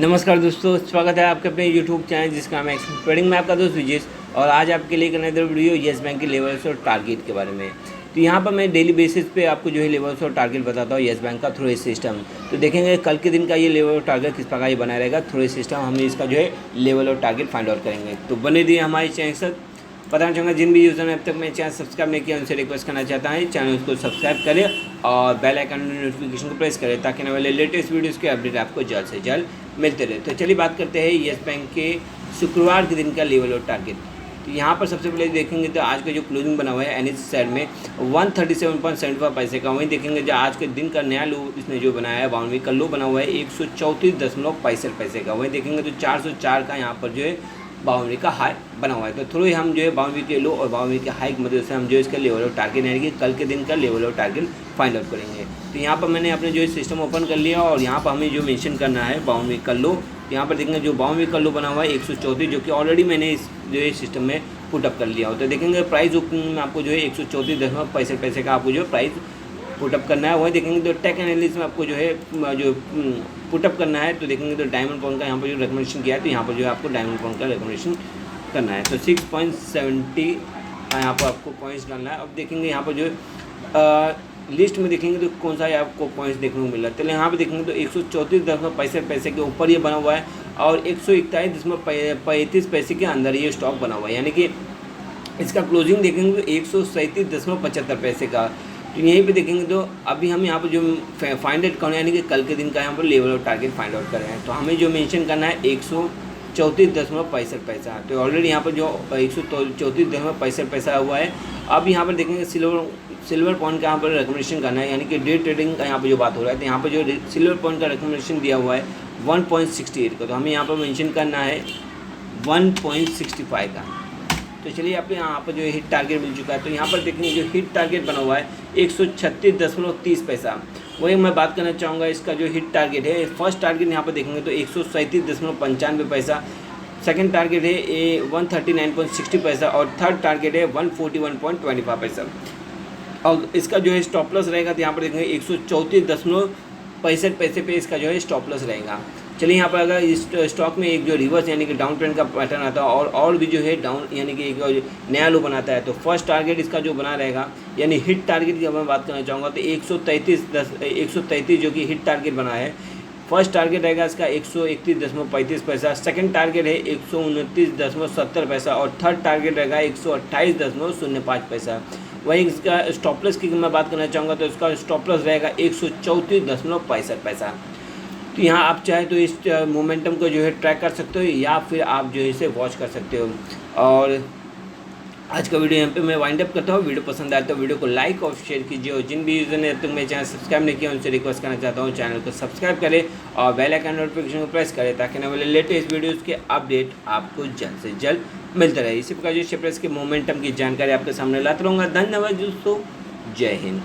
नमस्कार दोस्तों, स्वागत है आपके अपने YouTube चैनल जिसका नाम है ट्रेडिंग में आपका दोस्त विजेश। और आज आपके लिए एक नया वीडियो येस बैंक के लेवल्स और टारगेट के बारे में। तो यहाँ पर मैं डेली बेसिस पे आपको जो है लेवल्स और टारगेट बताता हूँ येस बैंक का थ्रू सिस्टम। तो देखेंगे कल के दिन का ये लेवल और टारगेट किस प्रकार ये बना रहेगा थ्रू सिस्टम। हम इसका जो है लेवल और टारगेट फाइंड आउट करेंगे। तो बने दिए हमारे चैनल से। बताना चाहूँगा जिन भी यूज़र ने अब तक मेरे चैनल सब्सक्राइब नहीं किया उनसे रिक्वेस्ट करना चाहता है चैनल को सब्सक्राइब करें और बेल आइकन नोटिफिकेशन को प्रेस करें ताकि आने वाले लेटेस्ट वीडियोज़ के अपडेट आपको जल्द से जल्द मिलते रहे। तो चलिए बात करते हैं येस बैंक के शुक्रवार के दिन का लेवल और टारगेट। तो यहाँ पर सबसे पहले देखेंगे तो आज का जो क्लोजिंग बना हुआ है एनएच साइड में 137.75 पैसे का। वहीं देखेंगे जो आज के दिन का नया लो इसने जो बनाया है 52 का लो बना हुआ है 134.65 पैसे का। वहीं देखेंगे तो 404 का यहाँ पर जो है 52 का हाई बना हुआ है। तो थ्रू ही हम जो है 52 के लो और 52 के हाई की मदद से हम जो इसका लेवल और टारगेट यानी कि कल के दिन का लेवल और टारगेट फाइंड आउट करेंगे। तो यहाँ पर मैंने अपने जो है सिस्टम ओपन कर लिया और यहाँ पर हमें जो मेंशन करना है 52 का लो। यहाँ पर देखेंगे जो 52 का लो बना हुआ है 134 जो कि ऑलरेडी मैंने इस जो है सिस्टम में पुटअप कर लिया हो। तो देखेंगे प्राइस ओपनिंग में आपको जो है 134.65 पैसे का आपको जो प्राइस पुटअप करना है। वही देखेंगे तो टेक एनालिसिस में आपको जो है जो पुटअप करना है। तो देखेंगे तो डायमंड पॉइंट का यहाँ पर जो रिकमेंडेशन किया है तो यहाँ पर जो है आपको डायमंड पॉइंट का रिकमेंडेशन करना है। तो 6.70 यहाँ पर आपको पॉइंट्स डालना है। अब देखेंगे यहाँ पर जो लिस्ट में देखेंगे तो कौन सा आपको पॉइंट्स देखने को मिल रहा है। तो यहाँ पर देखेंगे तो 134.65 पैसे के ऊपर ये बना हुआ है और 141.35 पैसे के अंदर ये स्टॉक बना हुआ है। यानी कि इसका क्लोजिंग देखेंगे तो 137.75 पैसे का। तो यहीं पे देखेंगे तो अभी हम यहाँ पर जो फाइंड आउट करना है यानी कि कल के दिन का यहाँ पर लेवल और टारगेट फाइंड आउट कर रहे हैं। तो हमें जो मेंशन करना है 134.65 पैसा। तो ऑलरेडी यहाँ पर जो 134.65 पैसा हुआ है। अब यहाँ पर देखेंगे सिल्वर पॉइंट का यहाँ पर रिकमेंडेशन करना है यानी कि डे ट्रेडिंग का यहाँ पर जो बात हो रहा है। तो यहाँ पर जो सिल्वर पॉइंट का रिकमेंडेशन दिया हुआ है 1.68 का। तो हमें यहाँ पर मेंशन करना है 1.65 का। तो चलिए आप यहाँ पर जो हिट टारगेट मिल चुका है। तो यहाँ पर देखेंगे जो हिट टारगेट बना हुआ है 136.30 पैसा। वही मैं बात करना चाहूँगा इसका जो हिट टारगेट है। फर्स्ट टारगेट यहाँ पर देखेंगे तो 137.95 पैसा, सेकंड टारगेट है 139.60 पैसा और थर्ड टारगेट है 141.25 पैसा। और इसका जो है स्टॉप लॉस रहेगा तो यहाँ पर देखेंगे 134.65 पैसे पे इसका जो है स्टॉप लॉस रहेगा। चलिए यहाँ पर अगर इस स्टॉक में एक जो रिवर्स यानी कि डाउन ट्रेंड का पैटर्न आता है और भी जो है डाउन यानी कि एक नया लो बनाता है तो फर्स्ट टारगेट इसका जो बना रहेगा यानी हिट टारगेट की मैं बात करना चाहूँगा तो 133 जो कि हिट टारगेट बना है। फर्स्ट टारगेट रहेगा इसका 131.35 पैसा, सेकंड टारगेट है 129.70 पैसा और थर्ड टारगेट रहेगा 128.05 पैसा। वहीं इसका स्टॉप लॉस की मैं बात करना चाहूँगा तो इसका स्टॉप लॉस रहेगा 134.65 पैसा। तो यहाँ आप चाहे तो इस मोमेंटम को जो है ट्रैक कर सकते हो या फिर आप जो है इसे वॉच कर सकते हो। और आज का वीडियो यहाँ पे मैं वाइंड अप करता हूँ। वीडियो पसंद आए तो वीडियो को लाइक और शेयर कीजिए और जिन भी यूज़र ने अब तक मेरे चैनल सब्सक्राइब नहीं किया उनसे रिक्वेस्ट करना चाहता हूँ चैनल को सब्सक्राइब करें और बेल आइकन नोटिफिकेशन को प्रेस करें ताकि आने वाले लेटेस्ट वीडियोज़ के अपडेट आपको जल्द से जल्द मिलते रहे। इसी प्रकार जो शेयर प्राइस के मोमेंटम की जानकारी आपके सामने लाता रहूँगा। धन्यवाद दोस्तों, जय हिंद।